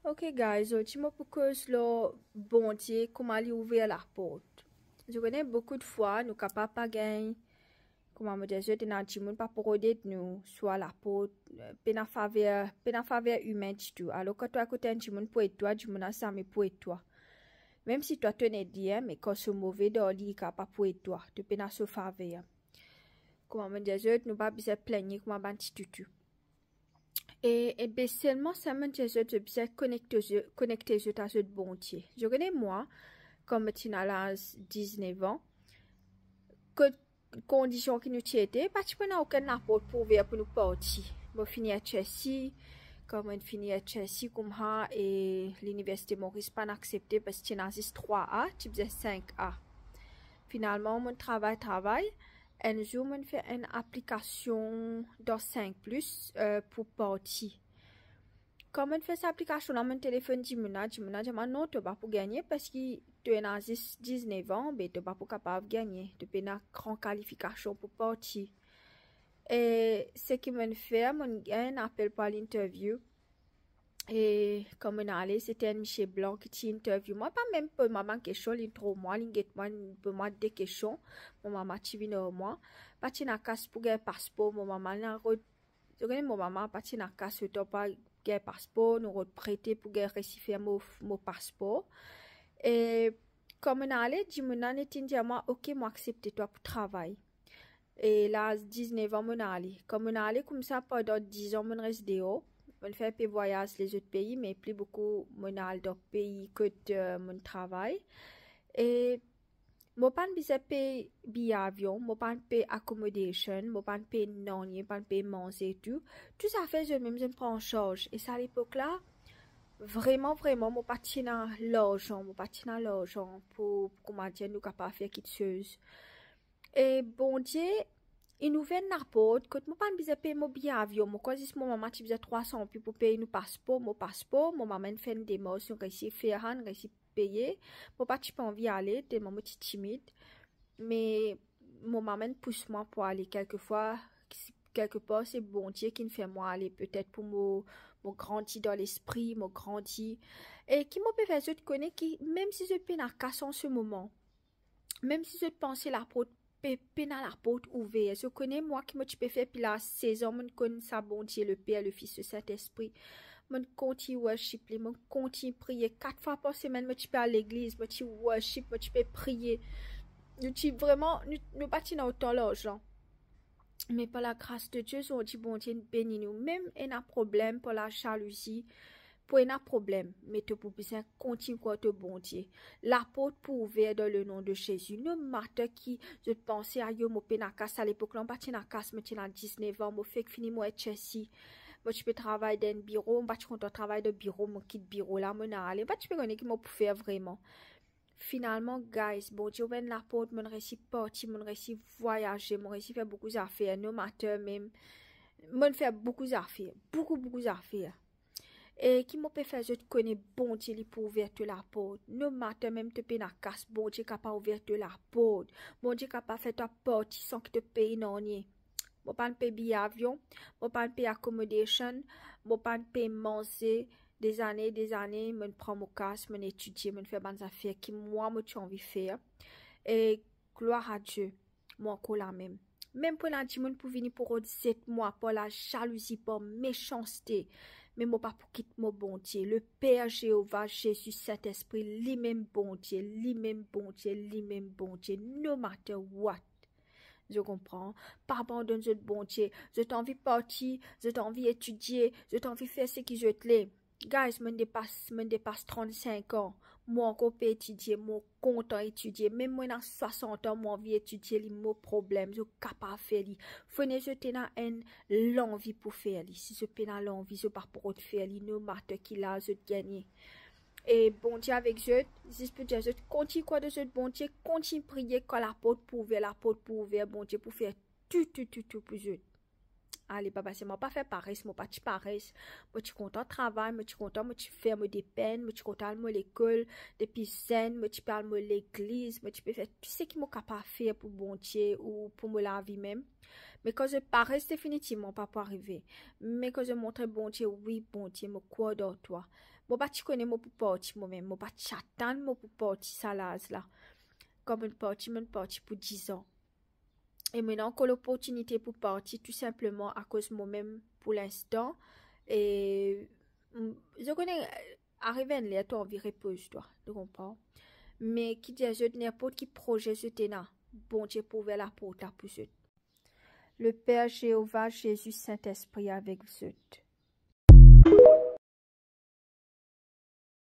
Ok guys, hoje je propose le bon Dieu comment lui ouvrir la porte. Je connais beaucoup de fois nous capables pas gagner comment me dire je t'ai dit mon pas pour aider nous soit la porte pena faveur humain du tout. Alors quand toi à côté tu mon pour toi du mon ça mais pour toi. Même si toi tenais bien mais quand c'est mauvais dans lit capable pour toi, tu pena se faveur. Comment me dire je nous pas besoin plaigner comment ban tutu. Et ben seulement ça me dit je bien connecter je à ce bon Dieu. Je connais moi comme tu as là 19 ans que condition qui nous était pas tu peux aucun apport pour ouvrir pour nous partir. Bon finir à Chelsea comme on finit à Chelsea comme ça et l'université Maurice pas accepté parce que tu as 3A, tu faisais 5A. Finalement mon travail un jour, on fait une application dans 5 plus pour partir. Quand on fait cette application dans mon téléphone, je me dis non, tu vas pas pour gagner parce que tu as 19 ans, mais tu vas pas capable de gagner. Tu as une grande qualification pour partir. Et ce qui m'a fait, mon un appel pour l'interview. Et comme on allait, c'était un Michel Blanc qui interview moi, pas même pour maman question, il trop moi, il get moi pour moi des questions, mon maman qui vient moi, pas tu n'as casse pour gagner passeport, mon maman n'a je connais mon maman pas tu n'as casse tu pas gagner passeport, nous prêter pour gagner récipier mon passeport. Et comme on allait, dit mon an était dit moi OK, moi accepter toi pour travail. Et là 19 ans mon allait, comme on allait comme ça pendant 10 ans mon reste dehors. On fait un peu voyage les autres pays, mais plus beaucoup mon al d'autres pays que de mon travail. Et mon pas besoin payer billet avion, mon pas payer accommodation, mon pas payer non, pas payer manger et tout. Tout ça fait je même je prends en charge. Et ça à l'époque là, vraiment mon pas dans l'argent, mon pas dans l'argent pour comment dire nous capable faire quelque chose. Et bon Dieu il nous fait n'importe quand moi pas besoin payer mon billet avion moi quand mon maman tu besoin 300 puis pour payer nous passeport mon maman fait une démarche on réussit faire on réussit payer mon pas tu pas envie aller t'es maman petit timide mais mon maman pousse moi pour aller quelquefois quelque part c'est bon Dieu qui me fait moi aller peut-être pour mon grandi dans l'esprit mon grandi et qui m'a fait je te connais qui même si je peine à casser en ce moment même si je pensais la porte pénal la porte ouverte. Je connais moi qui me tu peux faire puis la saison, je connais ça bon Dieu, le Père, le Fils, le Saint-Esprit. Je continue worship, je continue prier 4 fois par semaine, je tu peux à l'église, je tu worship, je tu peux prier. Nous tu vraiment nous pas dans autant l'argent. Mais par la grâce de Dieu, on dit bon Dieu bénis nous même un problème pour la jalousie. Pour un problème, mais tu peux bien continuer à te bon Dieu. La porte pour ouvrir dans le nom de Jésus. Ne matin qui, je pensais à yo, mon penakas à l'époque, là, pas tenakas, mais tu as 19 ans, mon fait que fini, moi, Chelsea. Moi, tu peux travailler dans un bureau, moi, tu comptes travailler de bureau, mon quitte bureau, là, mon aller. Bah, tu peux connaître qui m'a pour faire vraiment. Finalement, guys, bon Dieu, ouvre la porte, mon réussi partir, mon réussi voyager, mon réussi faire beaucoup d'affaires, no matter même. Mon faire beaucoup d'affaires, beaucoup d'affaires. Et qui m'a fait je te connais bon Dieu pour ouvrir la porte. No matter même te paye la casse, bon Dieu capable ouvrir la porte. Bon Dieu capable faire ta porte sans que te paye non rien. Bon pas payer billet avion, bon pas payer accommodation, bon pas payer manger des années, me prend mon casse, me étudier, me faire bonnes affaires qui moi tu envie faire. Et gloire à Dieu, moi encore la même. Même pour la dimanche pour venir pour 7 mois, pour la jalousie, pour méchanceté. Mais moi pas pour quitter mon bon Dieu. Le Père Jéhovah, Jésus, Saint-Esprit, lui-même bon Dieu, lui-même bon Dieu, lui-même bon Dieu, no matter what. Je comprends. Pas abandonne ce bon Dieu. Je t'envie partir, je t'envie étudier, je t'envie faire ce que je te l'ai. Guys, me dépasse 35 ans. Moi encore peux étudier, moi content étudier. Même moi dans 60 ans, moi envie étudier les mots problèmes, je capable de faire li. Faut je t'ai l'envie pour faire li. Si je peux l'envie, je pas pour faire li, no matter qui là, je gagner. Et bon Dieu avec je peux dire, je continue quoi de ce bon Dieu, continue prier quand la porte pour ouvrir, bon Dieu pour faire tout pour je. Allez, papa, c'est moi pas fait pareil, moi pas pareil. Moi, tu content de travail, moi, tu content, moi, tu fais moi des peines, moi, tu content de l'école, depuis zen, moi, tu parles de l'église, moi, tu peux faire tout ce qui m'a capable de faire pour bon Dieu ou pour me la vie même. Mais quand je parais, définitivement pas pour arriver. Mais quand je montre bon Dieu, oui, bon Dieu, me crois dans toi. Moi, pas tu connais moi pour partir moi-même, moi, pas t'attendre moi pour partir ça là. Comme une partie pour 10 ans. Et maintenant que l'opportunité pour partir tout simplement à cause de moi-même pour l'instant. Et je connais, arriver à l'air, toi, envie repose-toi, tu comprends? Mais qui dit, je n'importe qui projet je t'ai là. Bon Dieu, pour ouvrir la porte pour ce. Le Père Jéhovah, Jésus, Saint-Esprit avec vous.